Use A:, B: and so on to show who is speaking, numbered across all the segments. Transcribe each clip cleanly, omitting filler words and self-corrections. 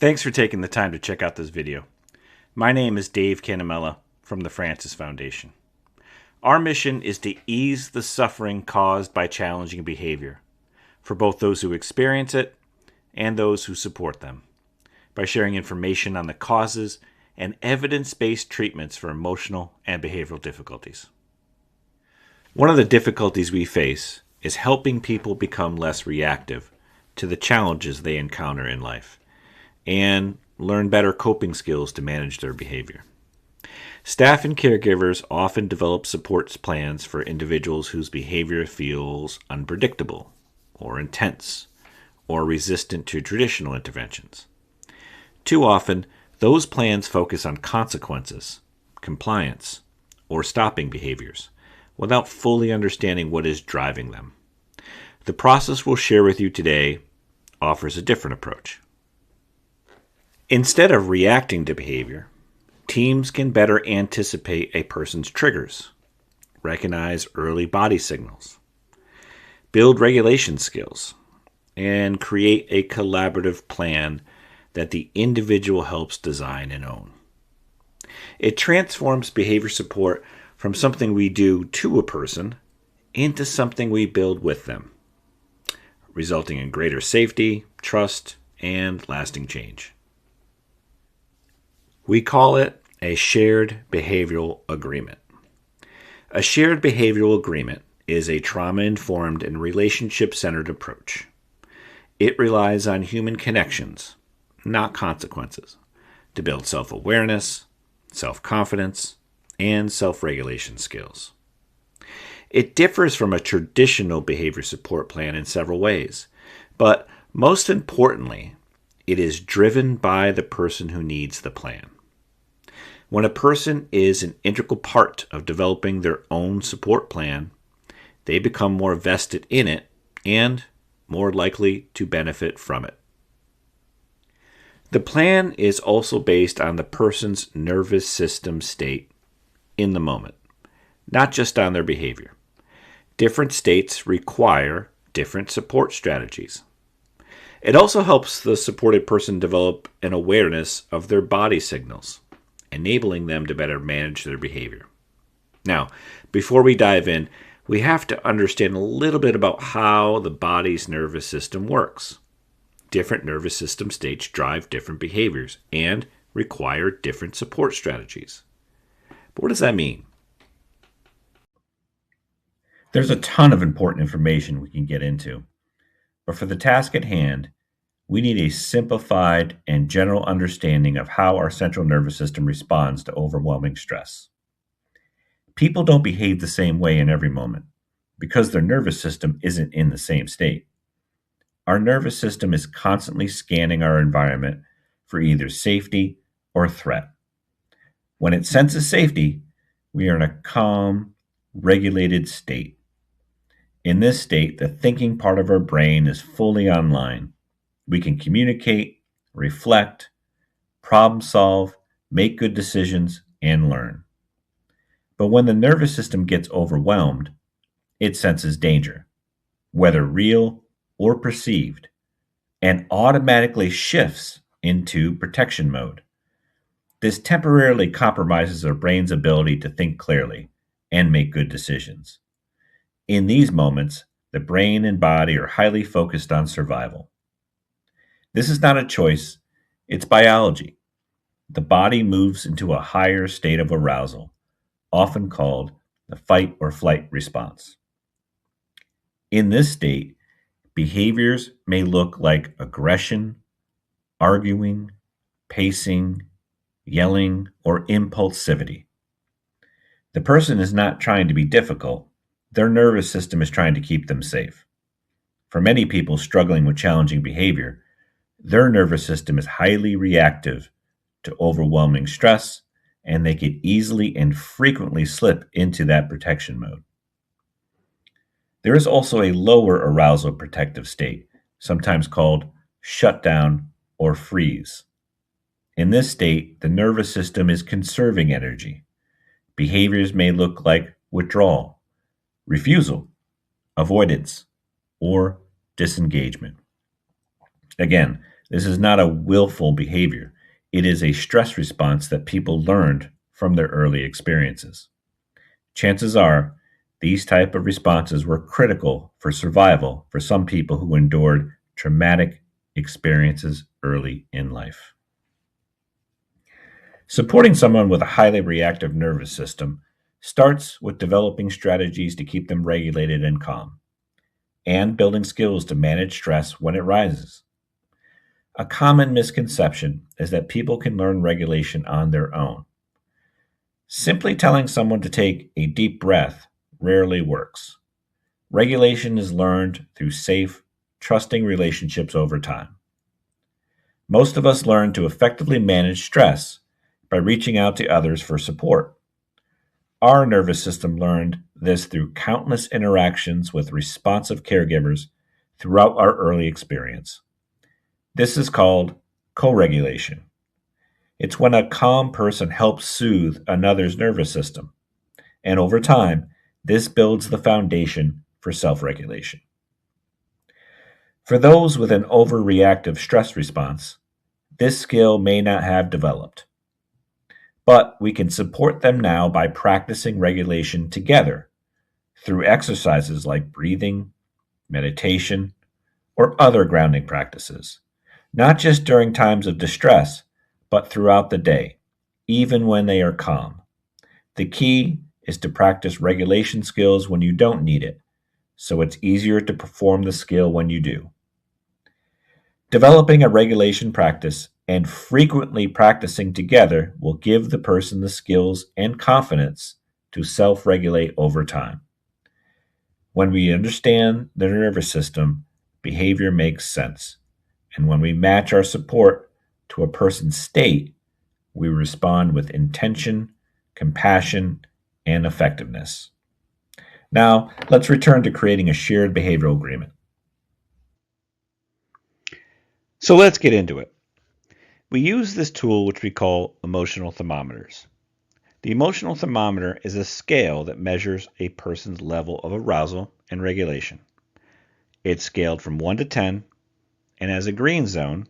A: Thanks for taking the time to check out this video. My name is Dave Canamella from the Francis Foundation. Our mission is to ease the suffering caused by challenging behavior for both those who experience it and those who support them, by sharing information on the causes and evidence-based treatments for emotional and behavioral difficulties. One of the difficulties we face is helping people become less reactive to the challenges they encounter in life and learn better coping skills to manage their behavior. Staff and caregivers often develop support plans for individuals whose behavior feels unpredictable or intense or resistant to traditional interventions. Too often, those plans focus on consequences, compliance, or stopping behaviors without fully understanding what is driving them. The process we'll share with you today offers a different approach. Instead of reacting to behavior, teams can better anticipate a person's triggers, recognize early body signals, build regulation skills, and create a collaborative plan that the individual helps design and own. It transforms behavior support from something we do to a person into something we build with them, resulting in greater safety, trust, and lasting change. We call it a shared behavioral agreement. A shared behavioral agreement is a trauma-informed and relationship-centered approach. It relies on human connections, not consequences, to build self-awareness, self-confidence, and self-regulation skills. It differs from a traditional behavior support plan in several ways, but most importantly, it is driven by the person who needs the plan. When a person is an integral part of developing their own support plan, they become more vested in it and more likely to benefit from it. The plan is also based on the person's nervous system state in the moment, not just on their behavior. Different states require different support strategies. It also helps the supported person develop an awareness of their body signals, enabling them to better manage their behavior. Now, before we dive in, we have to understand a little bit about how the body's nervous system works. Different nervous system states drive different behaviors and require different support strategies. But what does that mean?
B: There's a ton of important information we can get into, but for the task at hand, we need a simplified and general understanding of how our central nervous system responds to overwhelming stress. People don't behave the same way in every moment because their nervous system isn't in the same state. Our nervous system is constantly scanning our environment for either safety or threat. When it senses safety, we are in a calm, regulated state. In this state, the thinking part of our brain is fully online. We can communicate, reflect, problem solve, make good decisions, and learn. But when the nervous system gets overwhelmed, it senses danger, whether real or perceived, and automatically shifts into protection mode. This temporarily compromises our brain's ability to think clearly and make good decisions. In these moments, the brain and body are highly focused on survival. This is not a choice, it's biology. The body moves into a higher state of arousal, often called the fight or flight response. In this state, behaviors may look like aggression, arguing, pacing, yelling, or impulsivity. The person is not trying to be difficult, their nervous system is trying to keep them safe. For many people struggling with challenging behavior, their nervous system is highly reactive to overwhelming stress, and they could easily and frequently slip into that protection mode. There is also a lower arousal protective state, sometimes called shutdown or freeze. In this state, the nervous system is conserving energy. Behaviors may look like withdrawal, refusal, avoidance, or disengagement. Again, This is not a willful behavior. It is a stress response that people learned from their early experiences. Chances are these type of responses were critical for survival for some people who endured traumatic experiences early in life. Supporting someone with a highly reactive nervous system starts with developing strategies to keep them regulated and calm, and building skills to manage stress when it rises. A common misconception is that people can learn regulation on their own. Simply telling someone to take a deep breath rarely works. Regulation is learned through safe, trusting relationships over time. Most of us learn to effectively manage stress by reaching out to others for support. Our nervous system learned this through countless interactions with responsive caregivers throughout our early experience. This is called co-regulation. It's when a calm person helps soothe another's nervous system, and over time, this builds the foundation for self-regulation. For those with an overreactive stress response, this skill may not have developed, but we can support them now by practicing regulation together through exercises like breathing, meditation, or other grounding practices, not just during times of distress, but throughout the day, even when they are calm. The key is to practice regulation skills when you don't need it, so it's easier to perform the skill when you do. Developing a regulation practice and frequently practicing together will give the person the skills and confidence to self regulate over time. When we understand the nervous system, behavior makes sense. And when we match our support to a person's state, we respond with intention, compassion, and effectiveness. Now, let's return to creating a shared behavioral agreement.
A: So let's get into it. We use this tool which we call emotional thermometers. The emotional thermometer is a scale that measures a person's level of arousal and regulation. It's scaled from 1 to 10 and has a green zone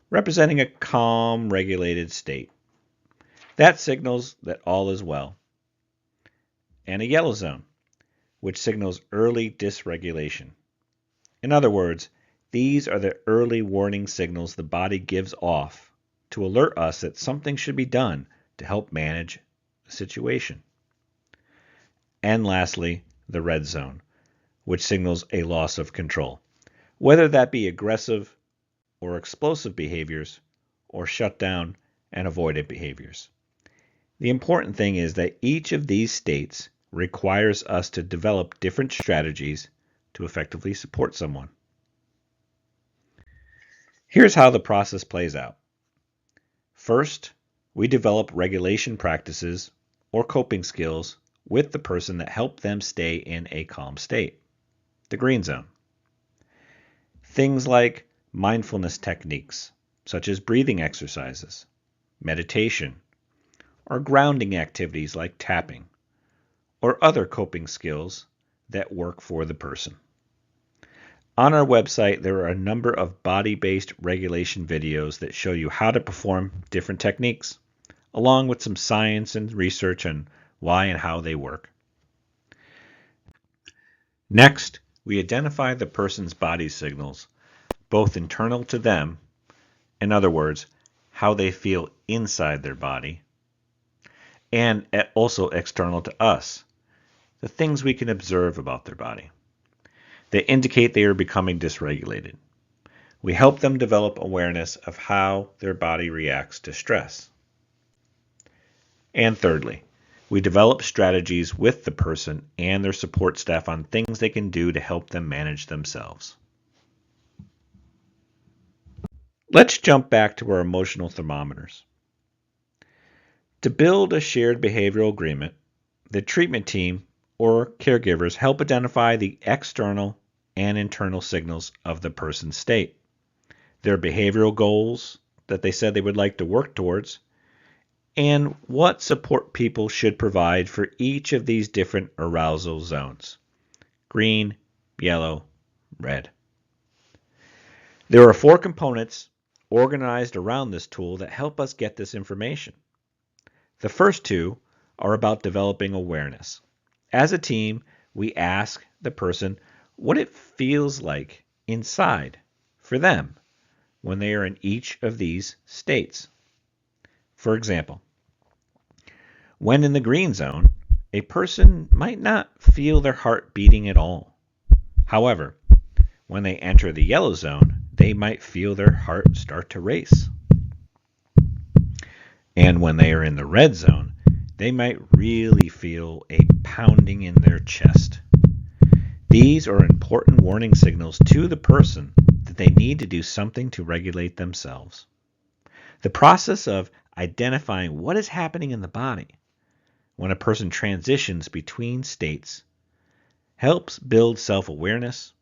A: representing a calm, regulated state. That signals that all is well. And a yellow zone, which signals early dysregulation. In other words, these are the early warning signals the body gives off to alert us that something should be done to help manage the situation. And lastly, the red zone, which signals a loss of control, whether that be aggressive or explosive behaviors or shutdown and avoidant behaviors. The important thing is that each of these states requires us to develop different strategies to effectively support someone. Here's how the process plays out. First, we develop regulation practices or coping skills with the person that help them stay in a calm state, the green zone. Things like mindfulness techniques, such as breathing exercises, meditation, or grounding activities like tapping, or other coping skills that work for the person. On our website, there are a number of body-based regulation videos that show you how to perform different techniques, along with some science and research on why and how they work. Next, we identify the person's body signals, both internal to them, in other words, how they feel inside their body, and also external to us, the things we can observe about their body. They indicate they are becoming dysregulated. We help them develop awareness of how their body reacts to stress. And thirdly, we develop strategies with the person and their support staff on things they can do to help them manage themselves. Let's jump back to our emotional thermometers. To build a shared behavioral agreement, the treatment team or caregivers help identify the external and internal signals of the person's state, their behavioral goals that they said they would like to work towards, and what support people should provide for each of these different arousal zones: green, yellow, red. There are 4 components organized around this tool that help us get this information. The first two are about developing awareness. As a team, we ask the person what it feels like inside for them when they are in each of these states. For example, when in the green zone, a person might not feel their heart beating at all. However, when they enter the yellow zone, they might feel their heart start to race. And when they are in the red zone, they might really feel a pounding in their chest. These are important warning signals to the person that they need to do something to regulate themselves. The process of identifying what is happening in the body when a person transitions between states helps build self-awareness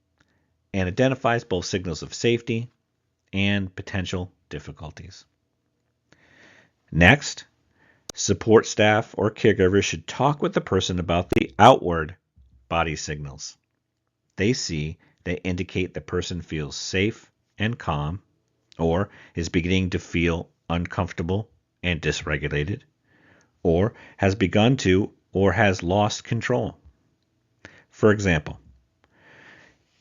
A: and identifies both signals of safety and potential difficulties. Next, support staff or caregivers should talk with the person about the outward body signals they see that indicate the person feels safe and calm, or is beginning to feel uncomfortable and dysregulated, or has begun to or has lost control. For example,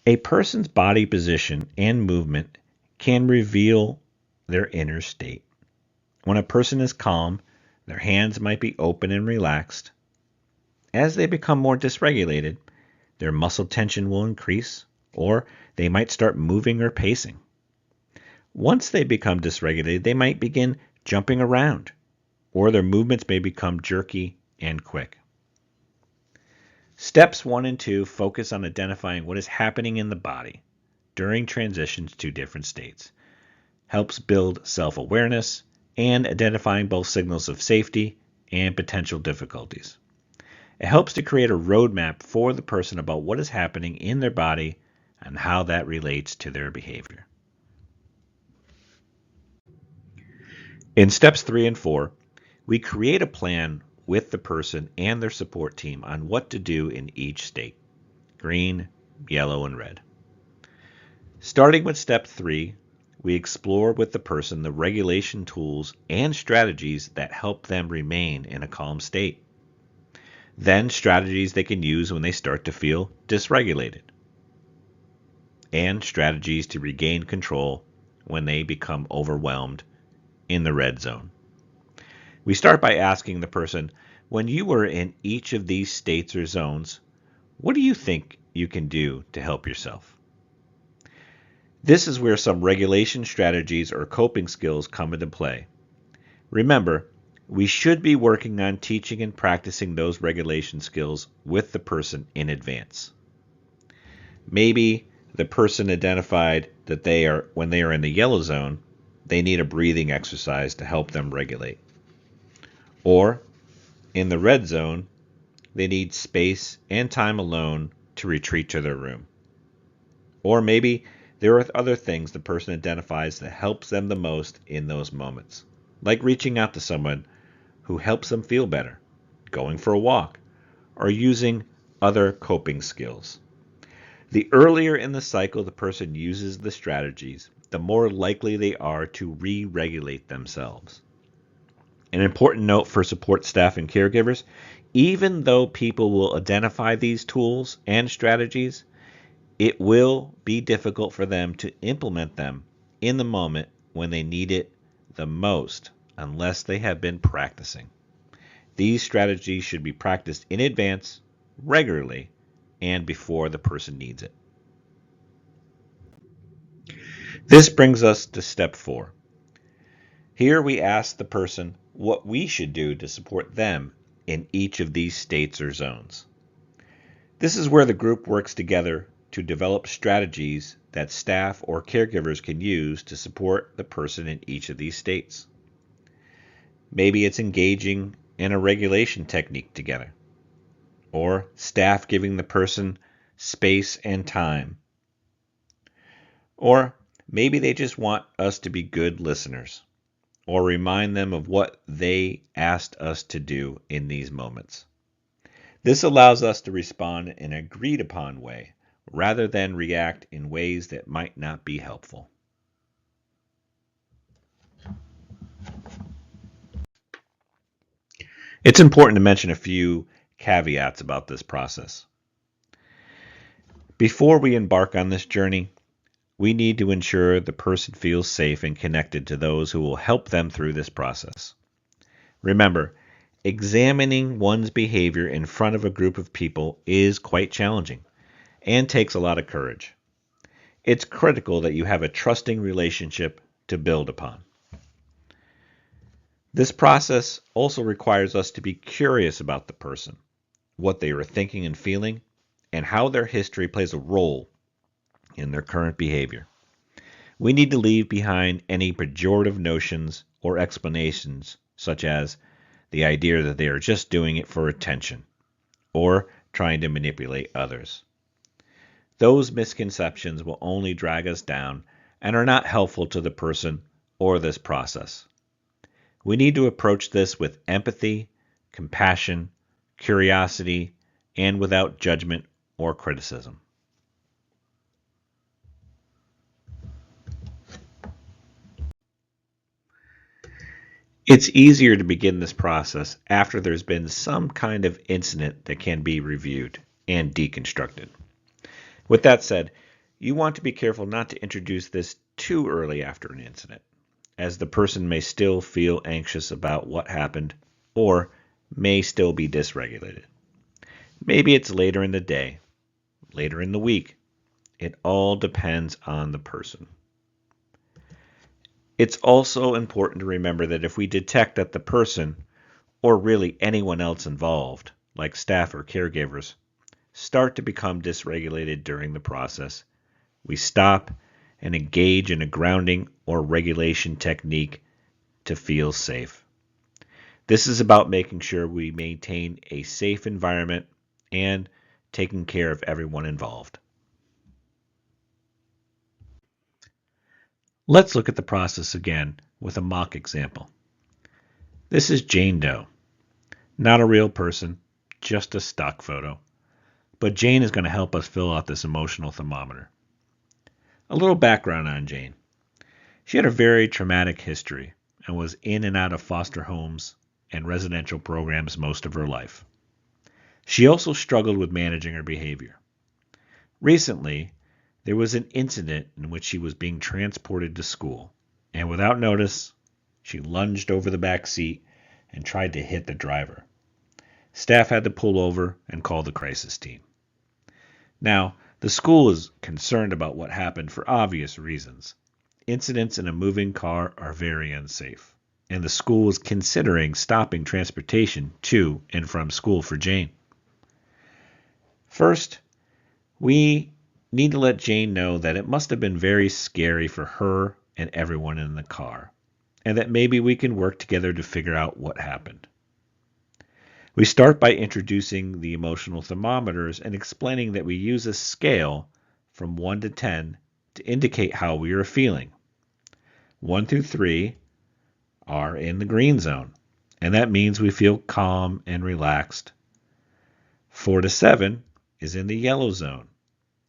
A: a person's body position and movement can reveal their inner state. When a person is calm, their hands might be open and relaxed. As they become more dysregulated, their muscle tension will increase, or they might start moving or pacing. Once they become dysregulated, they might begin jumping around, or their movements may become jerky and quick. Steps 1 and 2 focus on identifying what is happening in the body during transitions to different states, helps build self-awareness, and identifying both signals of safety and potential difficulties. It helps to create a roadmap for the person about what is happening in their body and how that relates to their behavior. In steps 3 and 4, we create a plan with the person and their support team on what to do in each state: green, yellow, and red. Starting with step 3, we explore with the person the regulation tools and strategies that help them remain in a calm state. Then strategies they can use when they start to feel dysregulated, and strategies to regain control when they become overwhelmed in the red zone. We start by asking the person, when you were in each of these states or zones, what do you think you can do to help yourself? This is where some regulation strategies or coping skills come into play. Remember, we should be working on teaching and practicing those regulation skills with the person in advance. Maybe the person identified that when they are in the yellow zone, they need a breathing exercise to help them regulate. Or in the red zone, they need space and time alone to retreat to their room. Or maybe there are other things the person identifies that helps them the most in those moments, like reaching out to someone who helps them feel better, going for a walk, or using other coping skills. The earlier in the cycle the person uses the strategies, the more likely they are to re-regulate themselves. An important note for support staff and caregivers: even though people will identify these tools and strategies, it will be difficult for them to implement them in the moment when they need it the most unless they have been practicing. These strategies should be practiced in advance, regularly, and before the person needs it. This brings us to step 4. Here we ask the person what we should do to support them in each of these states or zones. This is where the group works together to develop strategies that staff or caregivers can use to support the person in each of these states. Maybe it's engaging in a regulation technique together, or staff giving the person space and time. Or maybe they just want us to be good listeners, or remind them of what they asked us to do in these moments. This allows us to respond in an agreed upon way, rather than react in ways that might not be helpful. It's important to mention a few caveats about this process. Before we embark on this journey, we need to ensure the person feels safe and connected to those who will help them through this process. Remember, examining one's behavior in front of a group of people is quite challenging and takes a lot of courage. It's critical that you have a trusting relationship to build upon. This process also requires us to be curious about the person, what they are thinking and feeling, and how their history plays a role in their current behavior. We need to leave behind any pejorative notions or explanations, such as the idea that they are just doing it for attention or trying to manipulate others. Those misconceptions will only drag us down and are not helpful to the person or this process. We need to approach this with empathy, compassion, curiosity, and without judgment or criticism. It's easier to begin this process after there's been some kind of incident that can be reviewed and deconstructed. With that said, you want to be careful not to introduce this too early after an incident, as the person may still feel anxious about what happened or may still be dysregulated. Maybe it's later in the day, later in the week. It all depends on the person. It's also important to remember that if we detect that the person, or really anyone else involved, like staff or caregivers, start to become dysregulated during the process, we stop and engage in a grounding or regulation technique to feel safe. This is about making sure we maintain a safe environment and taking care of everyone involved. Let's look at the process again with a mock example. This is Jane Doe, not a real person, just a stock photo. But Jane is going to help us fill out this emotional thermometer. A little background on Jane. She had a very traumatic history and was in and out of foster homes and residential programs most of her life. She also struggled with managing her behavior. Recently, there was an incident in which she was being transported to school, and without notice, she lunged over the back seat and tried to hit the driver. Staff had to pull over and call the crisis team. Now, the school is concerned about what happened for obvious reasons. Incidents in a moving car are very unsafe, and the school is considering stopping transportation to and from school for Jane. First, we need to let Jane know that it must have been very scary for her and everyone in the car, and that maybe we can work together to figure out what happened. We start by introducing the emotional thermometers and explaining that we use a scale from 1 to 10 to indicate how we are feeling. 1 through 3 are in the green zone, and that means we feel calm and relaxed. 4 to 7 is in the yellow zone,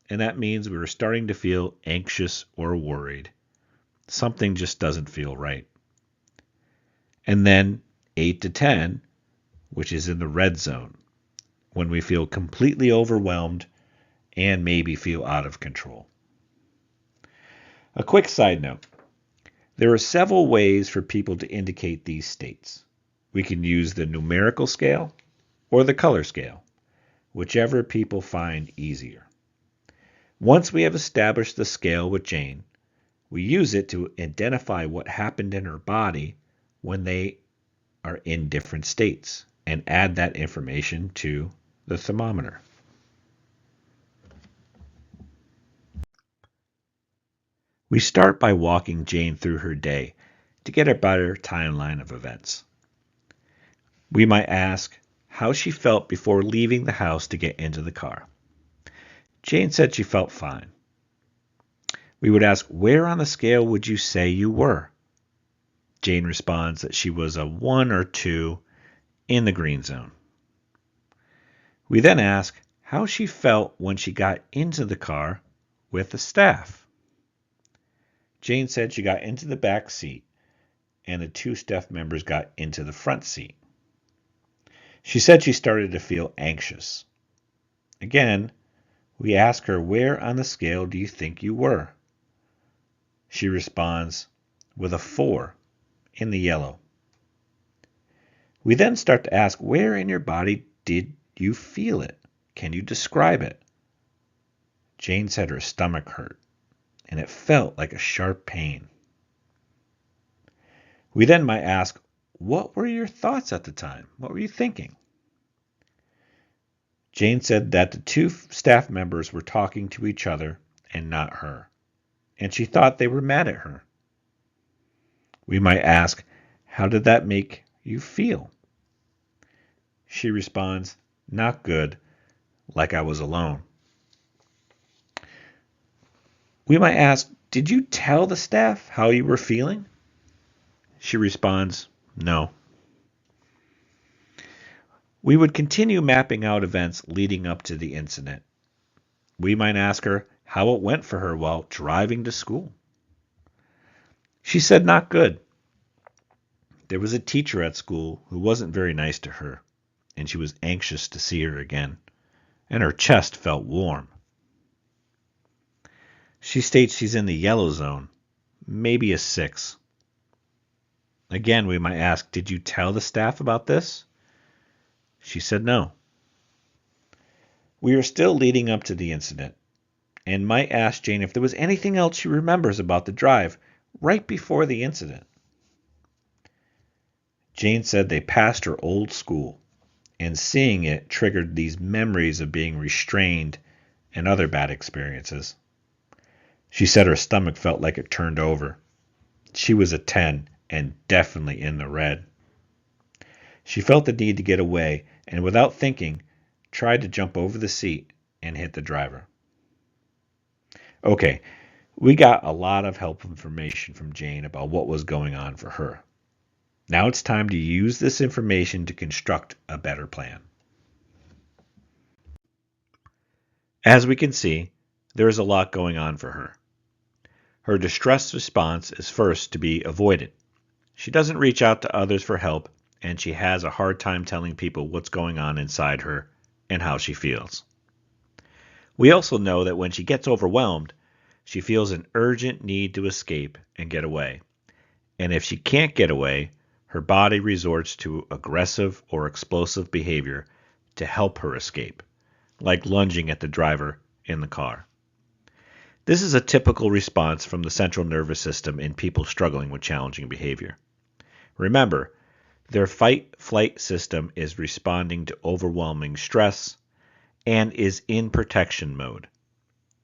A: and that means we're starting to feel anxious or worried. Something just doesn't feel right. And then 8 to 10, which is in the red zone, when we feel completely overwhelmed and maybe feel out of control. A quick side note. There are several ways for people to indicate these states. We can use the numerical scale or the color scale, whichever people find easier. Once we have established the scale with Jane, we use it to identify what happened in her body when they are in different states and add that information to the thermometer. We start by walking Jane through her day to get a better timeline of events. We might ask how she felt before leaving the house to get into the car. Jane said she felt fine. We would ask, where on the scale would you say you were? Jane responds that she was a 1 or 2 in the green zone. We then ask how she felt when she got into the car with the staff. Jane said she got into the back seat and the 2 staff members got into the front seat. She said she started to feel anxious. Again, we ask her, where on the scale do you think you were? She responds with a 4 in the yellow. We then start to ask, where in your body did you feel it? Can you describe it? Jane said her stomach hurt, and it felt like a sharp pain. We then might ask, what were your thoughts at the time? What were you thinking? Jane said that the two staff members were talking to each other and not her, and she thought they were mad at her. We might ask, how did that make you feel? She responds, not good, like I was alone. We might ask, did you tell the staff how you were feeling? She responds, no. We would continue mapping out events leading up to the incident. We might ask her how it went for her while driving to school. She said not good. There was a teacher at school who wasn't very nice to her, and she was anxious to see her again, and her chest felt warm. She states she's in the yellow zone, maybe a 6. Again, we might ask, did you tell the staff about this? She said no. We are still leading up to the incident, and might ask Jane if there was anything else she remembers about the drive right before the incident. Jane said they passed her old school, and seeing it triggered these memories of being restrained and other bad experiences. She said her stomach felt like it turned over. She was a 10 and definitely in the red. She felt the need to get away and without thinking, tried to jump over the seat and hit the driver. Okay, we got a lot of helpful information from Jane about what was going on for her. Now it's time to use this information to construct a better plan. As we can see, there is a lot going on for her. Her distress response is first to be avoided. She doesn't reach out to others for help, and she has a hard time telling people what's going on inside her and how she feels. We also know that when she gets overwhelmed, she feels an urgent need to escape and get away. And if she can't get away, her body resorts to aggressive or explosive behavior to help her escape, like lunging at the driver in the car. This is a typical response from the central nervous system in people struggling with challenging behavior. Remember, their fight-flight system is responding to overwhelming stress and is in protection mode.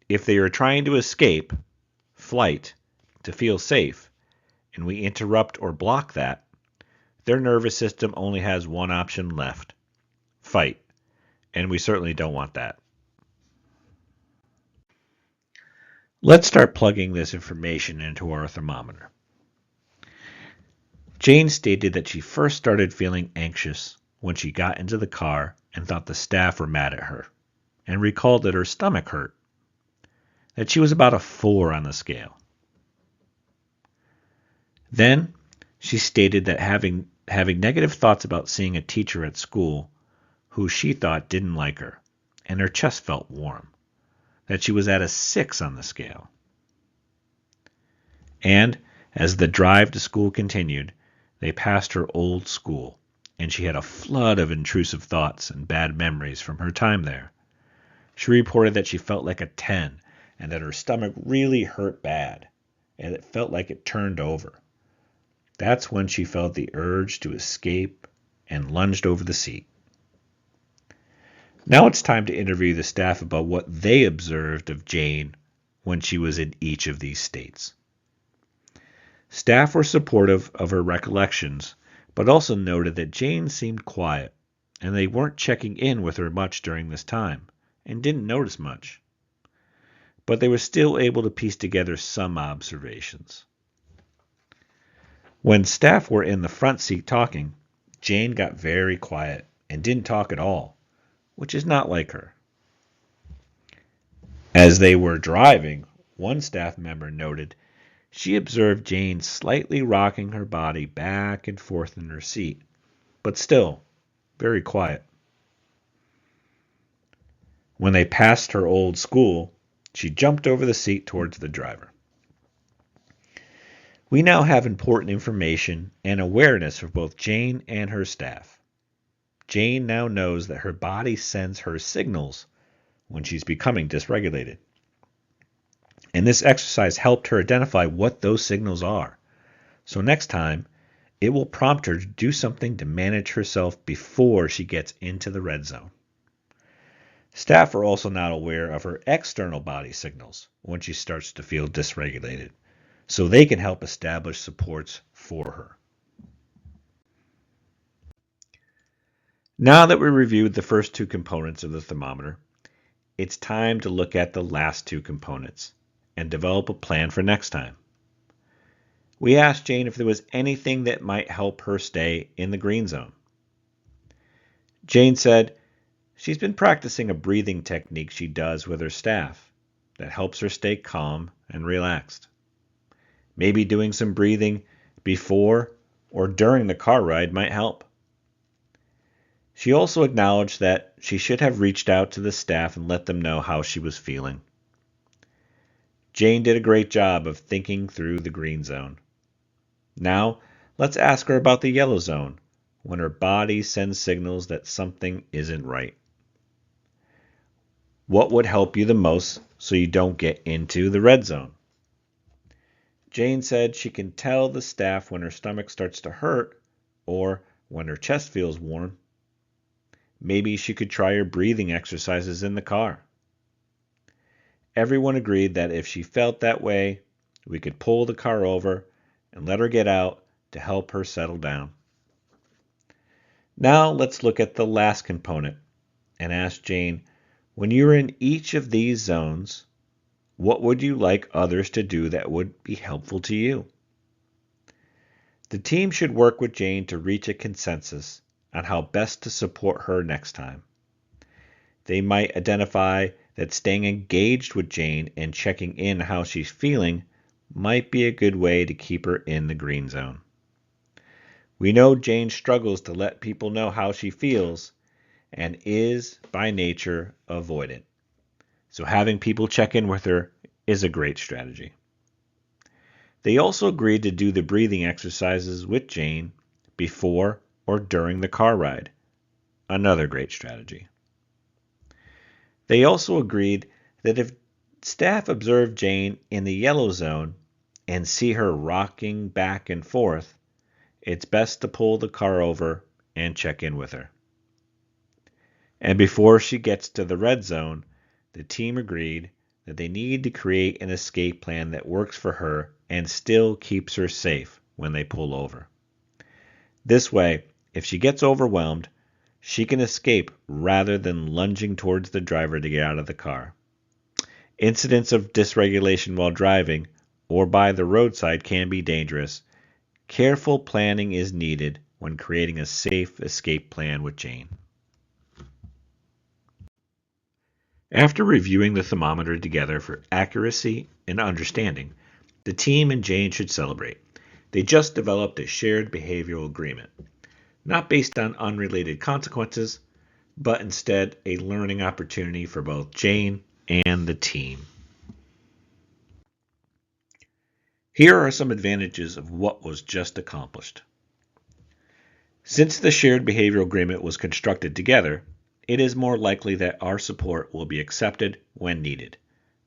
A: If they are trying to escape, flight, to feel safe, and we interrupt or block that, their nervous system only has one option left: fight, and we certainly don't want that. Let's start plugging this information into our thermometer. Jane stated that she first started feeling anxious when she got into the car and thought the staff were mad at her, and recalled that her stomach hurt, that she was about a 4 on the scale. Then she stated that having negative thoughts about seeing a teacher at school who she thought didn't like her, and her chest felt warm, that she was at a 6 on the scale. And as the drive to school continued, they passed her old school, and she had a flood of intrusive thoughts and bad memories from her time there. She reported that she felt like a 10 and that her stomach really hurt bad, and it felt like it turned over. That's when she felt the urge to escape and lunged over the seat. Now it's time to interview the staff about what they observed of Jane when she was in each of these states. Staff were supportive of her recollections, but also noted that Jane seemed quiet, and they weren't checking in with her much during this time, and didn't notice much. But they were still able to piece together some observations. When staff were in the front seat talking, Jane got very quiet and didn't talk at all, which is not like her. As they were driving, one staff member noted she observed Jane slightly rocking her body back and forth in her seat, but still very quiet. When they passed her old school, she jumped over the seat towards the driver. We now have important information and awareness for both Jane and her staff. Jane now knows that her body sends her signals when she's becoming dysregulated. And this exercise helped her identify what those signals are. So next time, it will prompt her to do something to manage herself before she gets into the red zone. Staff are also now aware of her external body signals when she starts to feel dysregulated, so they can help establish supports for her. Now that we reviewed the first two components of the thermometer, it's time to look at the last two components and develop a plan for next time. We asked Jane if there was anything that might help her stay in the green zone. Jane said she's been practicing a breathing technique she does with her staff that helps her stay calm and relaxed. Maybe doing some breathing before or during the car ride might help. She also acknowledged that she should have reached out to the staff and let them know how she was feeling. Jane did a great job of thinking through the green zone. Now, let's ask her about the yellow zone, when her body sends signals that something isn't right. What would help you the most so you don't get into the red zone? Jane said she can tell the staff when her stomach starts to hurt or when her chest feels warm. Maybe she could try her breathing exercises in the car. Everyone agreed that if she felt that way, we could pull the car over and let her get out to help her settle down. Now let's look at the last component and ask Jane, when you're in each of these zones, what would you like others to do that would be helpful to you? The team should work with Jane to reach a consensus on how best to support her next time. They might identify that staying engaged with Jane and checking in how she's feeling might be a good way to keep her in the green zone. We know Jane struggles to let people know how she feels and is, by nature, avoidant. So having people check in with her is a great strategy. They also agreed to do the breathing exercises with Jane before or during the car ride. Another great strategy. They also agreed that if staff observe Jane in the yellow zone and see her rocking back and forth, it's best to pull the car over and check in with her. And before she gets to the red zone, the team agreed that they need to create an escape plan that works for her and still keeps her safe when they pull over. This way, if she gets overwhelmed, she can escape rather than lunging towards the driver to get out of the car. Incidents of dysregulation while driving or by the roadside can be dangerous. Careful planning is needed when creating a safe escape plan with Jane. After reviewing the thermometer together for accuracy and understanding, the team and Jane should celebrate. They just developed a shared behavioral agreement, not based on unrelated consequences, but instead a learning opportunity for both Jane and the team. Here are some advantages of what was just accomplished. Since the shared behavioral agreement was constructed together, it is more likely that our support will be accepted when needed.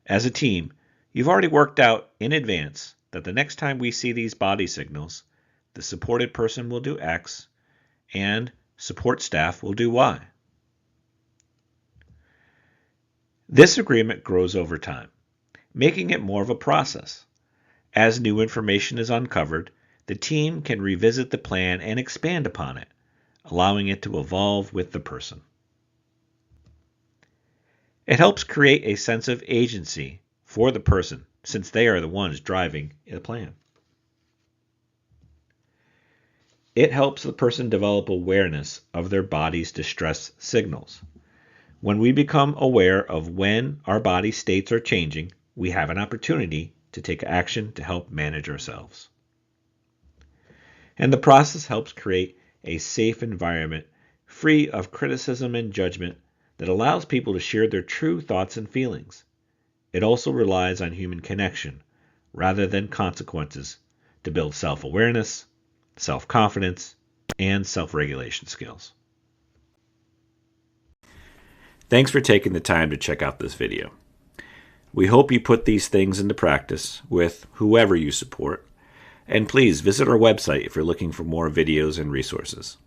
A: As a team, you've already worked out in advance that the next time we see these body signals, the supported person will do X and support staff will do Y. This agreement grows over time, making it more of a process. As new information is uncovered, the team can revisit the plan and expand upon it, allowing it to evolve with the person. It helps create a sense of agency for the person since they are the ones driving the plan. It helps the person develop awareness of their body's distress signals. When we become aware of when our body states are changing, we have an opportunity to take action to help manage ourselves. And the process helps create a safe environment free of criticism and judgment, that allows people to share their true thoughts and feelings. It also relies on human connection rather than consequences to build self-awareness, self-confidence, and self-regulation skills. Thanks for taking the time to check out this video. We hope you put these things into practice with whoever you support, and please visit our website if you're looking for more videos and resources.